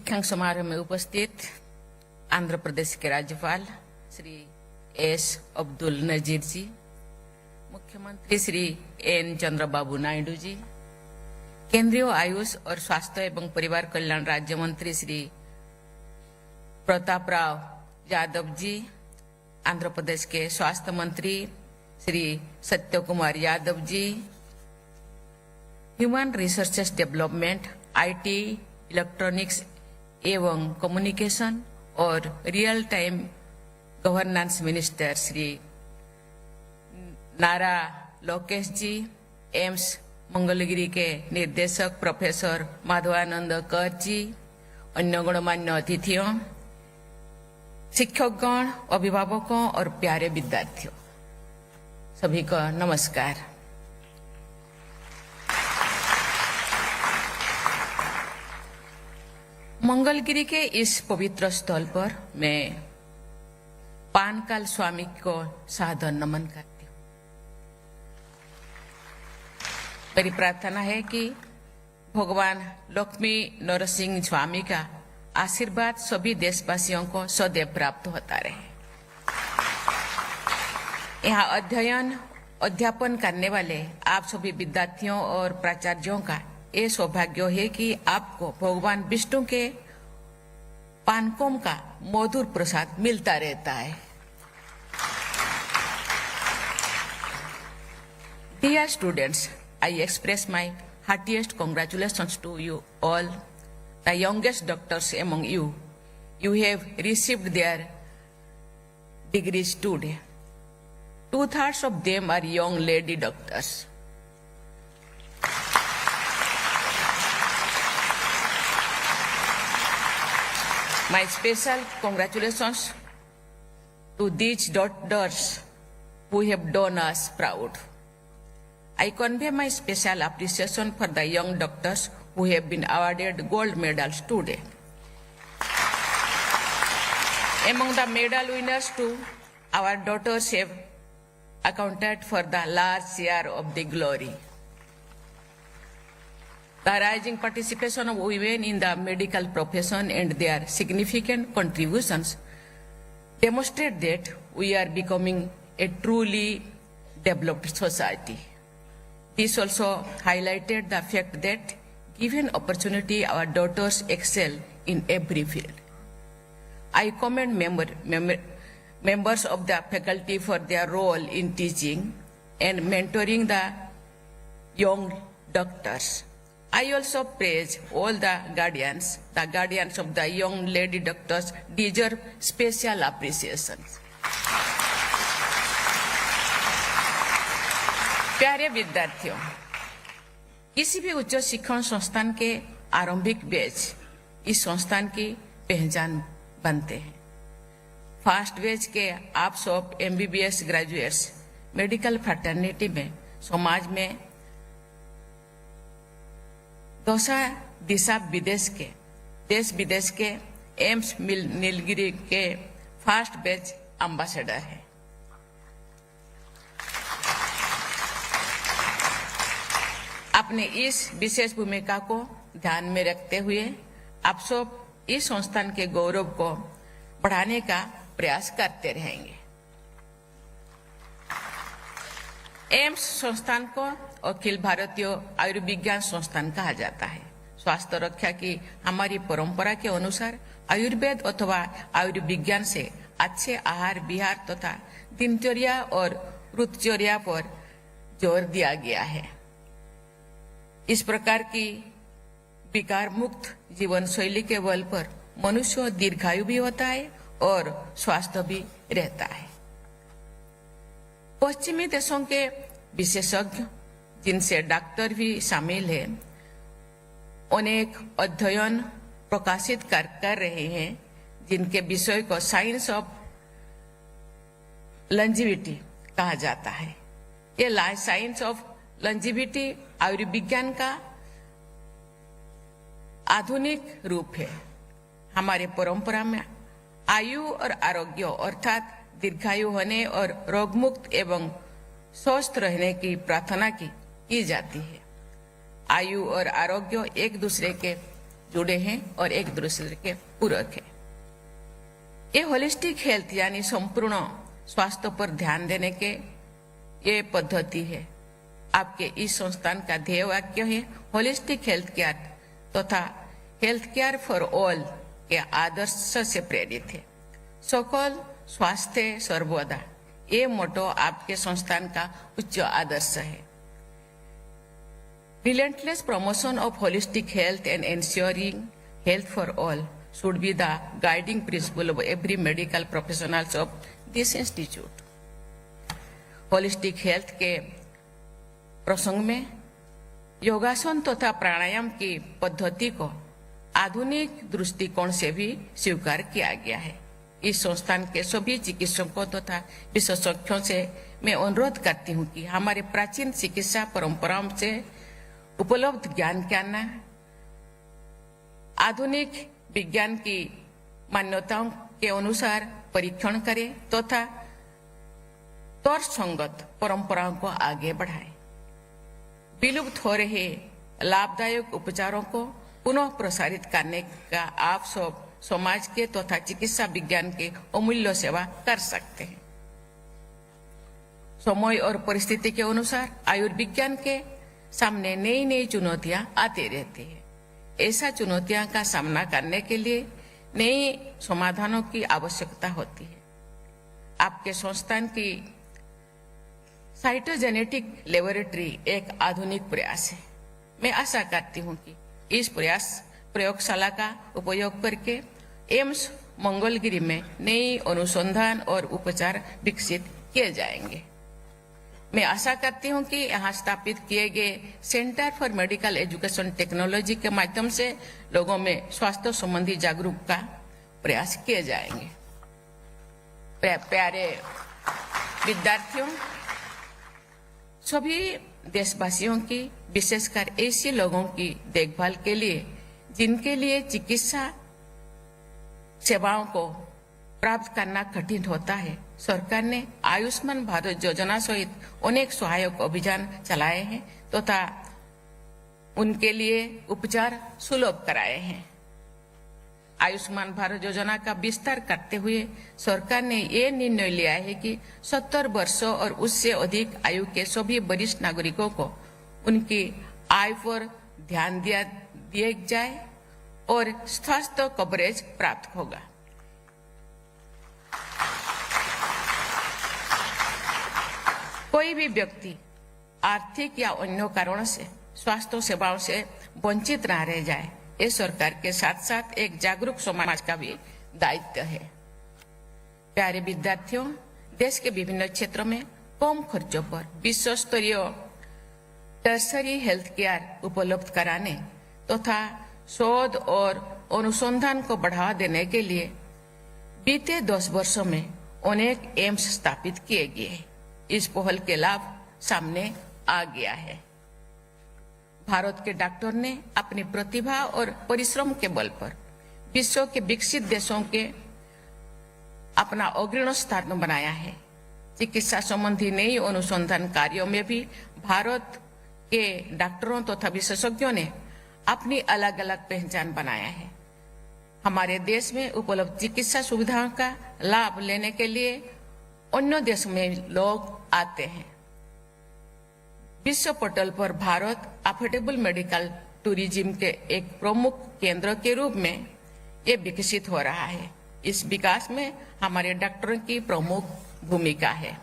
दीक्षांत समारोह में उपस्थित आंध्र प्रदेश के राज्यपाल श्री एस अब्दुल नजीर जी, मुख्यमंत्री श्री एन चंद्रबाबू नायडू जी, केंद्रीय आयुष और स्वास्थ्य एवं परिवार कल्याण राज्य मंत्री श्री प्रताप राव यादव जी, आंध्र प्रदेश के स्वास्थ्य मंत्री Shri Satya Kumar Yadav ji, human resources development, IT, electronics एवं कम्युनिकेशन और real time governance minister Shri Nara Lokesh जी, एम्स मंगलगिरी के निर्देशक प्रोफेसर माधवानंद कर जी, अन्य गणमान्य अतिथियों, शिक्षकगण, अभिभावकों और प्यारे विद्यार्थियों, सभी को नमस्कार। मंगलगिरी के इस पवित्र स्थल पर मैं पानकाल स्वामी को सादर नमन करती हूँ। मेरी प्रार्थना है कि भगवान लक्ष्मी नरसिंह स्वामी का आशीर्वाद सभी देशवासियों को सदैव प्राप्त होता रहे। यहाँ अध्यापन करने वाले आप सभी विद्यार्थियों और प्राचार्यों का ये सौभाग्य है कि आपको भगवान विष्णु के पानकोम का मधुर प्रसाद मिलता रहता है। Dear students, I express my heartiest congratulations to you all, the youngest doctors among you. You have received their degrees today. 2/3 of them are young lady doctors. My special congratulations to these doctors who have done us proud. I convey my special appreciation for the young doctors who have been awarded gold medals today. Among the medal winners too, our daughters have accounted for the large share of the glory. The rising participation of women in the medical profession and their significant contributions demonstrate that we are becoming a truly developed society. This also highlighted the fact that, given opportunity, our daughters excel in every field. I commend members of the faculty for their role in teaching and mentoring the young doctors. I also praise all the guardians of the young lady doctors deserve special appreciation. प्यारे विद्यार्थियों, किसी भी उच्च शिक्षण संस्थान के आरंभिक batch इस संस्थान की पहचान बनते हैं। फर्स्ट बैच के आप सब MBBS ग्रेजुएट्स मेडिकल फ्रेटर्निटी में समाज में देश विदेश के एम्स नीलगिरी के फर्स्ट बैच एम्बेसडर है। अपने इस विशेष भूमिका को ध्यान में रखते हुए आप सब इस संस्थान के गौरव को बढ़ाने का प्रयास करते रहेंगे। एम्स संस्थान को अखिल भारतीय आयुर्विज्ञान संस्थान कहा जाता है। स्वास्थ्य रक्षा की हमारी परंपरा के अनुसार आयुर्वेद अथवा आयुर्विज्ञान से अच्छे आहार विहार तथा दिनचर्या और ऋतुचर्या पर जोर दिया गया है। इस प्रकार की विकार मुक्त जीवन शैली के बल पर मनुष्य दीर्घायु भी होता है और स्वस्थ भी रहता है। पश्चिमी देशों के विशेषज्ञ, जिनसे डॉक्टर भी शामिल हैं, अनेक अध्ययन प्रकाशित कर रहे हैं जिनके विषय को साइंस ऑफ लॉन्जेविटी कहा जाता है। ये साइंस ऑफ लॉन्जेविटी आयुर्विज्ञान का आधुनिक रूप है। हमारे परंपरा में आयु और आरोग्य अर्थात दीर्घायु होने और रोगमुक्त एवं स्वस्थ रहने की प्रार्थना की जाती है। आयु और आरोग्य एक दूसरे के जुड़े हैं और एक दूसरे के पूरक है। ये होलिस्टिक हेल्थ यानी संपूर्ण स्वास्थ्य पर ध्यान देने के ये पद्धति है। आपके इस संस्थान का ध्येय वाक्य है होलिस्टिक हेल्थ केयर तथा हेल्थ केयर फॉर ऑल के आदर्श से प्रेरित है। सकल स्वास्थ्य सर्वदा, ये मोटो आपके संस्थान का उच्च आदर्श है। Relentless promotion of holistic health and ensuring health for all should be the guiding principle of every medical professionals of this institute. Holistic health के प्रसंग में योगासन तथा प्राणायाम की पद्धति को आधुनिक दृष्टिकोण से भी स्वीकार किया गया है। इस संस्थान के सभी चिकित्सकों तथा विशेषज्ञों से मैं अनुरोध करती हूँ कि हमारे प्राचीन चिकित्सा परंपराओं से उपलब्ध ज्ञान के आधुनिक विज्ञान की मान्यताओं के अनुसार परीक्षण करें तथा तर्कसंगत परंपराओं को आगे बढ़ाएं। विलुप्त हो रहे लाभदायक उपचारों को पुनः प्रसारित करने का आप सब समाज के तथा चिकित्सा विज्ञान के अमूल्य सेवा कर सकते हैं। समय और परिस्थिति के अनुसार आयुर्विज्ञान के सामने नई नई चुनौतियां आती रहती है। ऐसा चुनौतियां का सामना करने के लिए नए समाधानों की आवश्यकता होती है। आपके संस्थान की साइटोजेनेटिक लेबोरेटरी एक आधुनिक प्रयास है। मैं आशा करती हूं कि इस प्रयोगशाला का उपयोग करके एम्स मंगलगिरी में नई अनुसंधान और उपचार विकसित किए जाएंगे। मैं आशा करती हूं कि यहाँ स्थापित किए गए centre for medical education technology के माध्यम से लोगों में स्वास्थ्य संबंधी जागरूकता प्रयास किए जाएंगे। प्यारे विद्यार्थियों, सभी देशवासियों की, विशेषकर ऐसे लोगों की देखभाल के लिए जिनके लिए चिकित्सा सेवाओं को प्राप्त करना कठिन होता है, सरकार ने आयुष्मान भारत योजना सहित अनेक सहायक अभियान चलाए हैं तथा उनके लिए उपचार सुलभ कराए हैं। आयुष्मान भारत योजना का विस्तार करते हुए सरकार ने ये निर्णय लिया है कि 70 वर्षों और उससे अधिक आयु के सभी वरिष्ठ नागरिकों को उनकी आय पर ध्यान दिया जाए और स्वास्थ्य कवरेज प्राप्त होगा। कोई भी व्यक्ति आर्थिक या अन्य कारणों से स्वास्थ्य सेवाओं से वंचित न रह जाए, ये सरकार के साथ साथ एक जागरूक समाज का भी दायित्व है। प्यारे विद्यार्थियों, देश के विभिन्न क्षेत्रों में कम खर्चों पर विश्व स्तरीय टर्सरी हेल्थ केयर उपलब्ध कराने तथा शोध और अनुसंधान को बढ़ावा देने के लिए बीते 10 वर्षों में अनेक एम्स स्थापित किए गए। इस पहल के लाभ सामने आ गया है। भारत के डॉक्टर ने अपनी प्रतिभा और परिश्रम के बल पर विश्व के विकसित देशों के अपना अग्रणी स्थान बनाया है। चिकित्सा संबंधी नई अनुसंधान कार्यों में भी भारत के डॉक्टरों तथा विशेषज्ञों ने अपनी अलग अलग पहचान बनाया है। हमारे देश में उपलब्ध चिकित्सा सुविधाओं का लाभ लेने के लिए अन्य देशों में लोग आते हैं। विश्व पटल पर भारत अफोर्डेबल मेडिकल टूरिज्म के एक प्रमुख केंद्र के रूप में ये विकसित हो रहा है। इस विकास में हमारे डॉक्टरों की प्रमुख भूमिका है।